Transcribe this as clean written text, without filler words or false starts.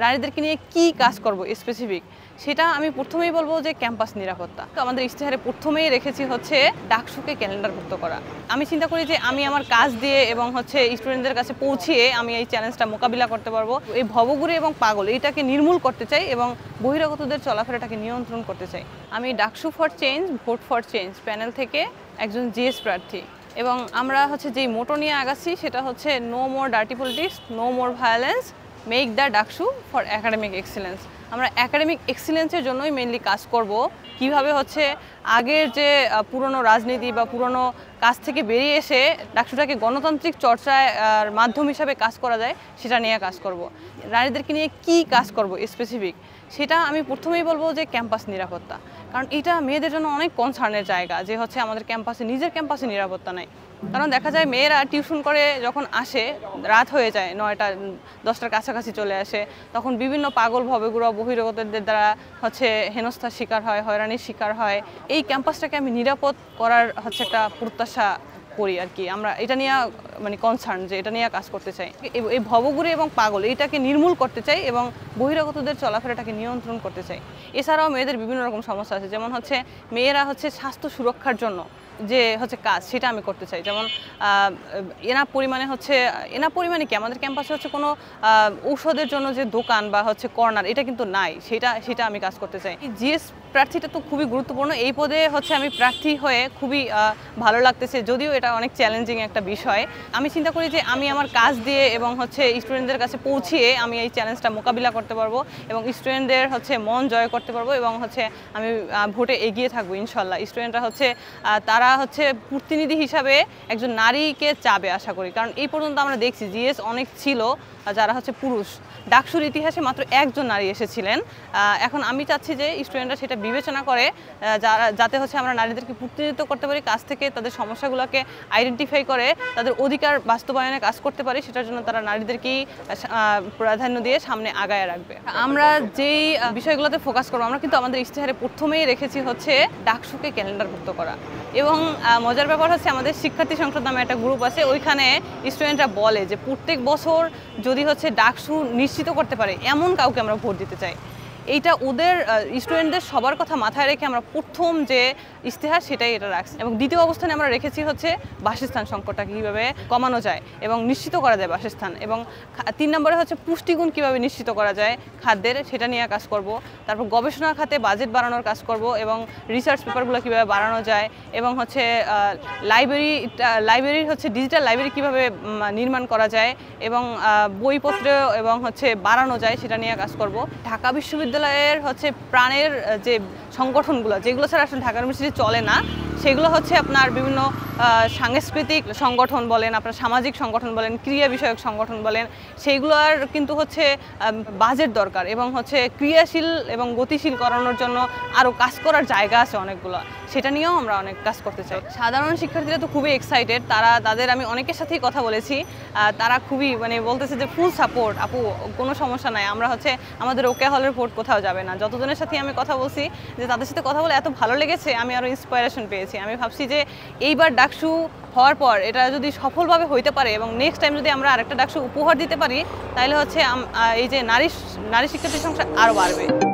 নারীদেরকে নিয়ে কি কাজ করব স্পেসিফিক সেটা আমি প্রথমেই বলবো যে ক্যাম্পাস নিরাপত্তা। তো আমাদের ইশতেহারে প্রথমেই রেখেছি হচ্ছে ডাকসুকে ক্যালেন্ডারভুক্ত করা। আমি চিন্তা করি যে আমি আমার কাজ দিয়ে এবং হচ্ছে স্টুডেন্টদের কাছে পৌঁছিয়ে আমি এই চ্যালেঞ্জটা মোকাবিলা করতে পারবো। এই ভবঘুরে এবং পাগল এইটাকে নির্মূল করতে চাই এবং বহিরাগতদের চলাফেরাটাকে নিয়ন্ত্রণ করতে চাই। আমি DUCSU for change, vote for change panel থেকে একজন জিএস প্রার্থী এবং আমরা হচ্ছে যেই মোটো নিয়ে আগাচ্ছি সেটা হচ্ছে no more dirty politics, no more violence, make the DUCSU for academic excellence. আমরা একাডেমিক এক্সিলেন্সের জন্যই মেইনলি কাজ করব। কিভাবে হচ্ছে আগের যে পুরনো রাজনীতি বা পুরনো কাজ থেকে বেরিয়ে এসে ডাকসুটাকে গণতান্ত্রিক চর্চার মাধ্যম হিসাবে কাজ করা যায় সেটা নিয়ে কাজ করব। নারীদেরকে নিয়ে কি কাজ করব স্পেসিফিক সেটা আমি প্রথমেই বলবো যে ক্যাম্পাস নিরাপত্তা। কারণ এটা মেয়েদের জন্য অনেক কনসার্নের জায়গা যে হচ্ছে আমাদের ক্যাম্পাসে নিজের ক্যাম্পাসে নিরাপত্তা নাই। কারণ দেখা যায় মেয়েরা টিউশন করে যখন আসে রাত হয়ে যায়, 9টা 10টার কাছাকাছি চলে আসে, তখন বিভিন্ন পাগল ভবেগুলো বহিরাগতদের দ্বারা হচ্ছে হেনস্থার শিকার হয়, হয়রানির শিকার হয়। এই ক্যাম্পাসটাকে আমি নিরাপদ করার হচ্ছে একটা প্রত্যাশা করি আর কি। আমরা এটা নিয়ে মানে কনসার্ন যে এটা নিয়ে কাজ করতে চাই। এই ভবঘুরে এবং পাগল এইটাকে নির্মূল করতে চাই এবং বহিরাগতদের চলাফেরাটাকে নিয়ন্ত্রণ করতে চাই। এছাড়াও মেয়েদের বিভিন্ন রকম সমস্যা আছে, যেমন হচ্ছে মেয়েরা হচ্ছে স্বাস্থ্য সুরক্ষার জন্য যে হচ্ছে কাজ সেটা আমি করতে চাই। যেমন এনাফ পরিমাণে কি আমাদের ক্যাম্পাসে হচ্ছে কোনো ঔষধের জন্য যে দোকান বা হচ্ছে কর্নার এটা কিন্তু নাই, সেটা আমি কাজ করতে চাই। জিএস প্রার্থীটা তো খুবই গুরুত্বপূর্ণ। এই পদে হচ্ছে আমি প্রার্থী হয়ে খুবই ভালো লাগতেছে, যদিও এটা অনেক চ্যালেঞ্জিং একটা বিষয়। আমি চিন্তা করি যে আমি আমার কাজ দিয়ে এবং হচ্ছে স্টুডেন্টদের কাছে পৌঁছিয়ে আমি এই চ্যালেঞ্জটা মোকাবিলা করতে পারবো এবং স্টুডেন্টদের হচ্ছে মন জয় করতে পারবো এবং হচ্ছে আমি ভোটে এগিয়ে থাকবো ইনশাল্লাহ। স্টুডেন্টরা হচ্ছে তারা হচ্ছে প্রতিনিধি হিসাবে একজন নারীকে চাবে আশা করি। কারণ এই পর্যন্ত আমরা দেখছি জিএস অনেক ছিল যারা হচ্ছে পুরুষ, ডাকসুর ইতিহাসে মাত্র একজন নারী এসেছিলেন। এখন আমি চাচ্ছি যে স্টুডেন্টরা সেটা বিবেচনা করে যাতে হচ্ছে আমরা নারীদেরকে প্রতিনিধিত্ব করতে পারি, কাজ থেকে তাদের সমস্যাগুলোকে আইডেন্টিফাই করে তাদের অধিকার বাস্তবায়নে কাজ করতে পারি, সেটার জন্য তারা নারীদেরকেই প্রাধান্য দিয়ে সামনে আগায় রাখবে। আমরা যেই বিষয়গুলোতে ফোকাস করবো, আমরা কিন্তু আমাদের ইশতেহারে প্রথমেই রেখেছি হচ্ছে ডাকসুকে ক্যালেন্ডারভুক্ত করা। এবং মজার ব্যাপার হচ্ছে আমাদের শিক্ষার্থী সংসদ নামে একটা গ্রুপ আছে, ওইখানে স্টুডেন্টরা বলে যে প্রত্যেক বছর যদি হচ্ছে ডাকসু নিশ্চিত করতে পারে এমন কাউকে আমরা ভোট দিতে চাই। এইটা ওদের স্টুডেন্টদের সবার কথা মাথায় রেখে আমরা প্রথম যে ইশতেহার সেটাই এটা রাখছি। এবং দ্বিতীয় অবস্থানে আমরা রেখেছি হচ্ছে বাসস্থান সংকটটা কীভাবে কমানো যায় এবং নিশ্চিত করা যায় বাসস্থান। এবং 3 নম্বরে হচ্ছে পুষ্টিগুণ কীভাবে নিশ্চিত করা যায় খাদ্যের, সেটা নিয়ে কাজ করব। তারপর গবেষণা খাতে বাজেট বাড়ানোর কাজ করব এবং রিসার্চ পেপারগুলো কীভাবে বাড়ানো যায় এবং হচ্ছে লাইব্রেরির হচ্ছে ডিজিটাল লাইব্রেরি কীভাবে নির্মাণ করা যায় এবং বইপত্র এবং হচ্ছে বাড়ানো যায় সেটা নিয়ে কাজ করব। ঢাকা বিশ্ববিদ্যালয়ের হচ্ছে প্রাণের যে সংগঠনগুলো যেগুলো ছাড়া আসলে ঢাকা ইউনিভার্সিটি চলে না, সেগুলো হচ্ছে আপনার বিভিন্ন সাংস্কৃতিক সংগঠন বলেন, আপনার সামাজিক সংগঠন বলেন, ক্রিয়া বিষয়ক সংগঠন বলেন, সেইগুলোর কিন্তু হচ্ছে বাজেট দরকার এবং হচ্ছে ক্রিয়াশীল এবং গতিশীল করানোর জন্য আরও কাজ করার জায়গা আছে অনেকগুলো, সেটা নিয়েও আমরা অনেক কাজ করতে চাই। সাধারণ শিক্ষার্থীরা তো খুবই এক্সাইটেড, তাদের আমি অনেকের সাথেই কথা বলেছি, তারা খুবই মানে বলতেছে যে ফুল সাপোর্ট আপু, কোনো সমস্যা নাই, আমরা হচ্ছে আমাদের ওকে হলের ভোট কোথাও যাবে না। যতজনের সাথে আমি কথা বলছি যে তাদের সাথে কথা বলে এত ভালো লেগেছে, আমি আরও ইন্সপায়ারেশন পেয়েছি। আমি ভাবছি যে এইবার ডাকসু হওয়ার পর এটা যদি সফলভাবে হইতে পারে এবং নেক্সট টাইম যদি আমরা আরেকটা ডাকসু উপহার দিতে পারি, তাহলে হচ্ছে এই যে নারী শিক্ষার্থীর সংখ্যা আরও বাড়বে।